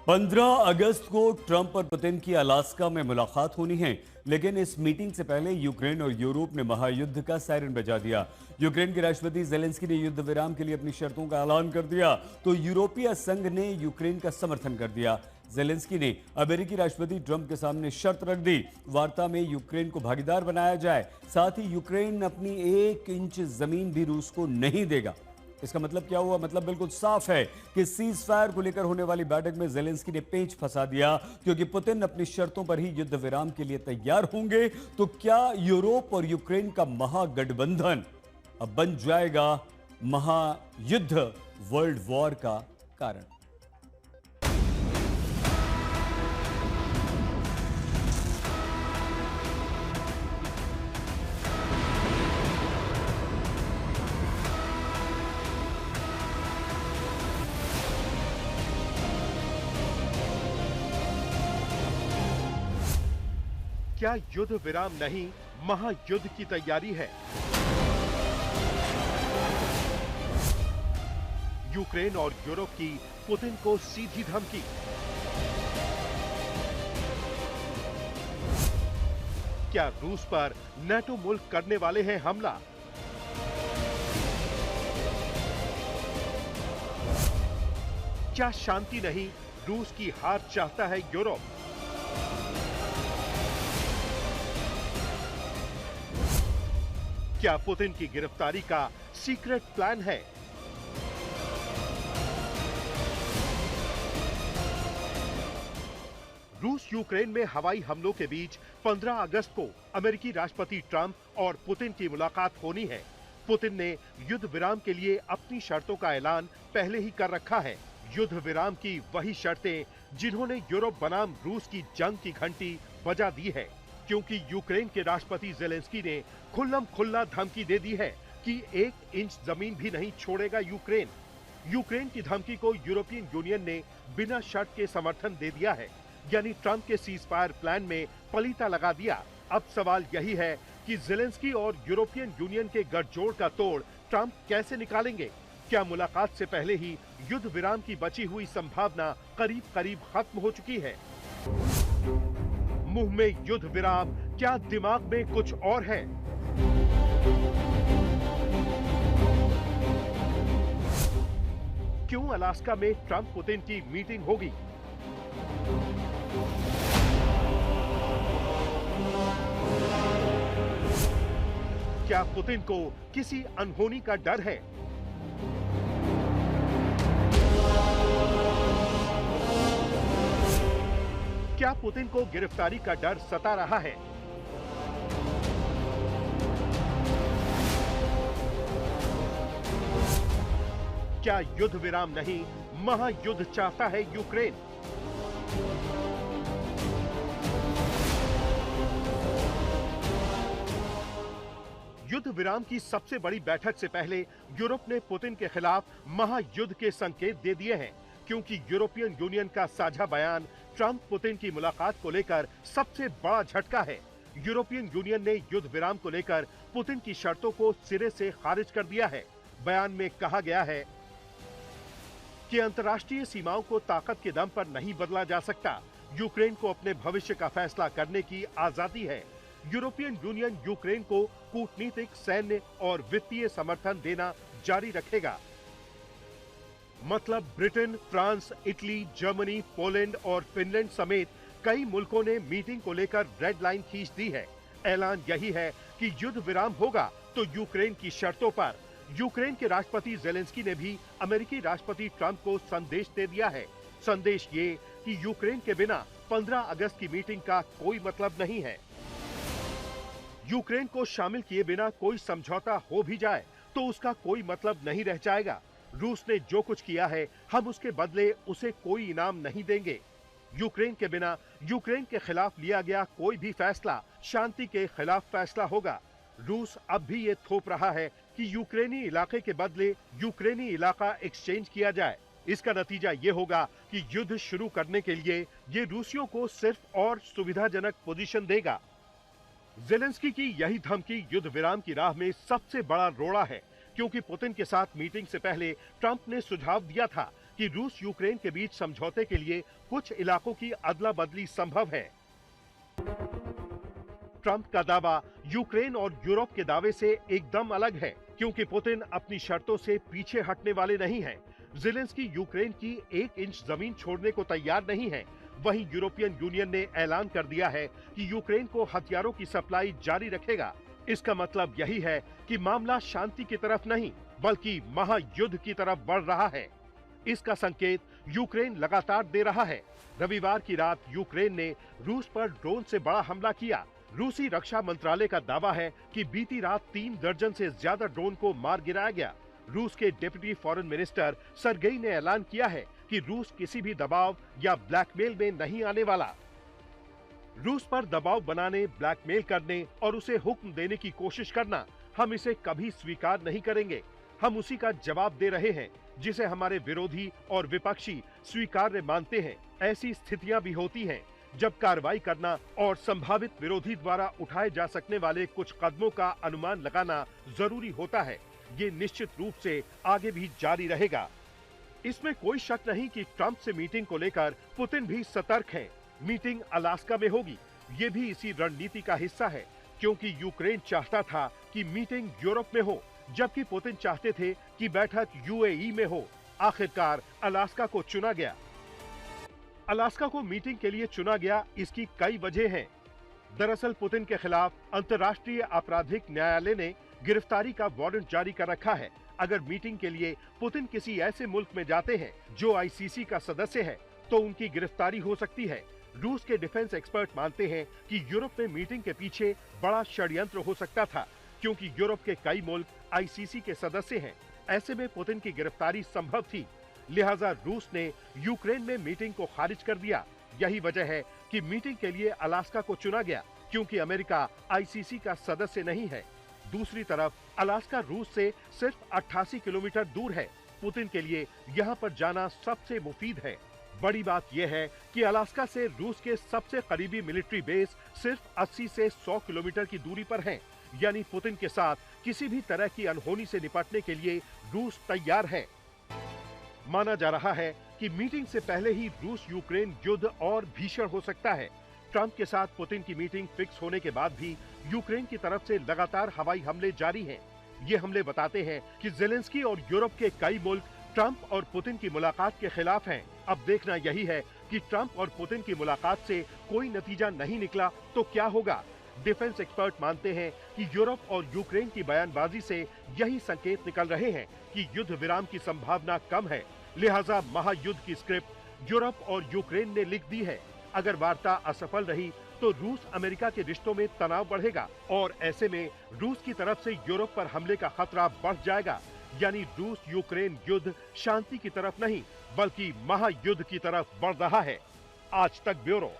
15 अगस्त को ट्रंप और पुतिन की अलास्का में मुलाकात होनी है, लेकिन इस मीटिंग से पहले यूक्रेन और यूरोप ने महायुद्ध का सायरन बजा दिया। यूक्रेन के राष्ट्रपति जेलेंस्की ने युद्ध विराम के लिए अपनी शर्तों का ऐलान कर दिया, तो यूरोपीय संघ ने यूक्रेन का समर्थन कर दिया। जेलेंस्की ने अमेरिकी राष्ट्रपति ट्रंप के सामने शर्त रख दी, वार्ता में यूक्रेन को भागीदार बनाया जाए, साथ ही यूक्रेन अपनी 1 इंच जमीन भी रूस को नहीं देगा। इसका मतलब क्या हुआ? मतलब बिल्कुल साफ है कि सीज फायर को लेकर होने वाली बैठक में जेलेंस्की ने पेंच फंसा दिया, क्योंकि पुतिन अपनी शर्तों पर ही युद्ध विराम के लिए तैयार होंगे। तो क्या यूरोप और यूक्रेन का महागठबंधन अब बन जाएगा महायुद्ध, वर्ल्ड वॉर का कारण? क्या युद्ध विराम नहीं, महायुद्ध की तैयारी है? यूक्रेन और यूरोप की पुतिन को सीधी धमकी। क्या रूस पर नाटो मुल्क करने वाले हैं हमला? क्या शांति नहीं, रूस की हार चाहता है यूरोप? क्या पुतिन की गिरफ्तारी का सीक्रेट प्लान है? रूस यूक्रेन में हवाई हमलों के बीच 15 अगस्त को अमेरिकी राष्ट्रपति ट्रंप और पुतिन की मुलाकात होनी है। पुतिन ने युद्ध विराम के लिए अपनी शर्तों का ऐलान पहले ही कर रखा है। युद्ध विराम की वही शर्तें जिन्होंने यूरोप बनाम रूस की जंग की घंटी बजा दी है, क्योंकि यूक्रेन के राष्ट्रपति जेलेंस्की ने खुल्लम खुल्ला धमकी दे दी है कि 1 इंच जमीन भी नहीं छोड़ेगा यूक्रेन। यूक्रेन की धमकी को यूरोपियन यूनियन ने बिना शर्त के समर्थन दे दिया है, यानी ट्रंप के सीज फायर प्लान में पलीता लगा दिया। अब सवाल यही है कि जेलेंस्की और यूरोपियन यूनियन के गठजोड़ का तोड़ ट्रंप कैसे निकालेंगे? क्या मुलाकात से पहले ही युद्ध विराम की बची हुई संभावना करीब करीब खत्म हो चुकी है? मुंह में युद्ध विराम, क्या दिमाग में कुछ और है? क्यों अलास्का में ट्रंप पुतिन की मीटिंग होगी? क्या पुतिन को किसी अनहोनी का डर है? क्या पुतिन को गिरफ्तारी का डर सता रहा है? क्या युद्ध विराम नहीं, महायुद्ध चाहता है यूक्रेन? युद्ध विराम की सबसे बड़ी बैठक से पहले यूरोप ने पुतिन के खिलाफ महायुद्ध के संकेत दे दिए हैं, क्योंकि यूरोपियन यूनियन का साझा बयान ट्रंप पुतिन की मुलाकात को लेकर सबसे बड़ा झटका है। यूरोपियन यूनियन ने युद्ध विराम को लेकर पुतिन की शर्तों को सिरे से खारिज कर दिया है। बयान में कहा गया है कि अंतर्राष्ट्रीय सीमाओं को ताकत के दम पर नहीं बदला जा सकता। यूक्रेन को अपने भविष्य का फैसला करने की आजादी है। यूरोपियन यूनियन यूक्रेन को कूटनीतिक, सैन्य और वित्तीय समर्थन देना जारी रखेगा। मतलब Britain, France, Italy, Germany, Poland और फिनलैंड समेत कई मुल्कों ने मीटिंग को लेकर रेड लाइन खींच दी है। ऐलान यही है कि युद्ध विराम होगा तो यूक्रेन की शर्तों पर। यूक्रेन के राष्ट्रपति जेलेंस्की ने भी अमेरिकी राष्ट्रपति ट्रंप को संदेश दे दिया है। संदेश ये कि यूक्रेन के बिना 15 अगस्त की मीटिंग का कोई मतलब नहीं है। यूक्रेन को शामिल किए बिना कोई समझौता हो भी जाए तो उसका कोई मतलब नहीं रह जाएगा। रूस ने जो कुछ किया है, हम उसके बदले उसे कोई इनाम नहीं देंगे। यूक्रेन के बिना यूक्रेन के खिलाफ लिया गया कोई भी फैसला शांति के खिलाफ फैसला होगा। रूस अब भी ये थोप रहा है कि यूक्रेनी इलाके के बदले यूक्रेनी इलाका एक्सचेंज किया जाए। इसका नतीजा ये होगा कि युद्ध शुरू करने के लिए ये रूसियों को सिर्फ और सुविधाजनक पोजीशन देगा। जेलेंस्की की यही धमकी युद्ध विराम की राह में सबसे बड़ा रोड़ा है, क्योंकि पुतिन के साथ मीटिंग से पहले ट्रंप ने सुझाव दिया था कि रूस यूक्रेन के बीच समझौते के लिए कुछ इलाकों की अदला बदली संभव है। ट्रंप का दावा यूक्रेन और यूरोप के दावे से एकदम अलग है, क्योंकि पुतिन अपनी शर्तों से पीछे हटने वाले नहीं हैं। ज़ेलेंस्की यूक्रेन की 1 इंच जमीन छोड़ने को तैयार नहीं है। वहीं यूरोपियन यूनियन ने ऐलान कर दिया है कि यूक्रेन को हथियारों की सप्लाई जारी रखेगा। इसका मतलब यही है कि मामला शांति की तरफ नहीं, बल्कि महायुद्ध की तरफ बढ़ रहा है। इसका संकेत यूक्रेन लगातार दे रहा है। रविवार की रात यूक्रेन ने रूस पर ड्रोन से बड़ा हमला किया। रूसी रक्षा मंत्रालय का दावा है कि बीती रात 3 दर्जन से ज्यादा ड्रोन को मार गिराया गया। रूस के डिप्टी फॉरेन मिनिस्टर सरगेई ने ऐलान किया है कि रूस किसी भी दबाव या ब्लैकमेल में नहीं आने वाला। रूस पर दबाव बनाने, ब्लैकमेल करने और उसे हुक्म देने की कोशिश करना, हम इसे कभी स्वीकार नहीं करेंगे। हम उसी का जवाब दे रहे हैं जिसे हमारे विरोधी और विपक्षी स्वीकार्य मानते हैं। ऐसी स्थितियां भी होती हैं जब कार्रवाई करना और संभावित विरोधी द्वारा उठाए जा सकने वाले कुछ कदमों का अनुमान लगाना जरूरी होता है। ये निश्चित रूप से आगे भी जारी रहेगा। इसमें कोई शक नहीं कि ट्रंप से मीटिंग को लेकर पुतिन भी सतर्क हैं। मीटिंग अलास्का में होगी, ये भी इसी रणनीति का हिस्सा है, क्योंकि यूक्रेन चाहता था कि मीटिंग यूरोप में हो, जबकि पुतिन चाहते थे कि बैठक यूएई में हो। आखिरकार अलास्का को चुना गया। अलास्का को मीटिंग के लिए चुना गया, इसकी कई वजह हैं। दरअसल पुतिन के खिलाफ अंतर्राष्ट्रीय आपराधिक न्यायालय ने गिरफ्तारी का वारंट जारी कर रखा है। अगर मीटिंग के लिए पुतिन किसी ऐसे मुल्क में जाते हैं जो आईसीसी का सदस्य है, तो उनकी गिरफ्तारी हो सकती है। रूस के डिफेंस एक्सपर्ट मानते हैं कि यूरोप में मीटिंग के पीछे बड़ा षड्यंत्र हो सकता था, क्योंकि यूरोप के कई मुल्क आईसीसी के सदस्य हैं। ऐसे में पुतिन की गिरफ्तारी संभव थी, लिहाजा रूस ने यूक्रेन में मीटिंग को खारिज कर दिया। यही वजह है कि मीटिंग के लिए अलास्का को चुना गया, क्योंकि अमेरिका आईसीसी का सदस्य नहीं है। दूसरी तरफ अलास्का रूस से सिर्फ 88 किलोमीटर दूर है। पुतिन के लिए यहाँ पर जाना सबसे मुफीद है। बड़ी बात यह है कि अलास्का से रूस के सबसे करीबी मिलिट्री बेस सिर्फ 80 से 100 किलोमीटर की दूरी पर हैं। यानी पुतिन के साथ किसी भी तरह की अनहोनी से निपटने के लिए रूस तैयार है। माना जा रहा है कि मीटिंग से पहले ही रूस यूक्रेन युद्ध और भीषण हो सकता है। ट्रंप के साथ पुतिन की मीटिंग फिक्स होने के बाद भी यूक्रेन की तरफ से लगातार हवाई हमले जारी हैं। ये हमले बताते हैं कि ज़ेलेंस्की और यूरोप के कई मुल्क ट्रंप और पुतिन की मुलाकात के खिलाफ हैं। अब देखना यही है कि ट्रंप और पुतिन की मुलाकात से कोई नतीजा नहीं निकला तो क्या होगा। डिफेंस एक्सपर्ट मानते हैं कि यूरोप और यूक्रेन की बयानबाजी से यही संकेत निकल रहे हैं कि युद्ध विराम की संभावना कम है। लिहाजा महायुद्ध की स्क्रिप्ट यूरोप और यूक्रेन ने लिख दी है। अगर वार्ता असफल रही तो रूस अमेरिका के रिश्तों में तनाव बढ़ेगा और ऐसे में रूस की तरफ से यूरोप पर हमले का खतरा बढ़ जाएगा। यानी रूस यूक्रेन युद्ध शांति की तरफ नहीं, बल्कि महायुद्ध की तरफ बढ़ रहा है। आज तक ब्यूरो।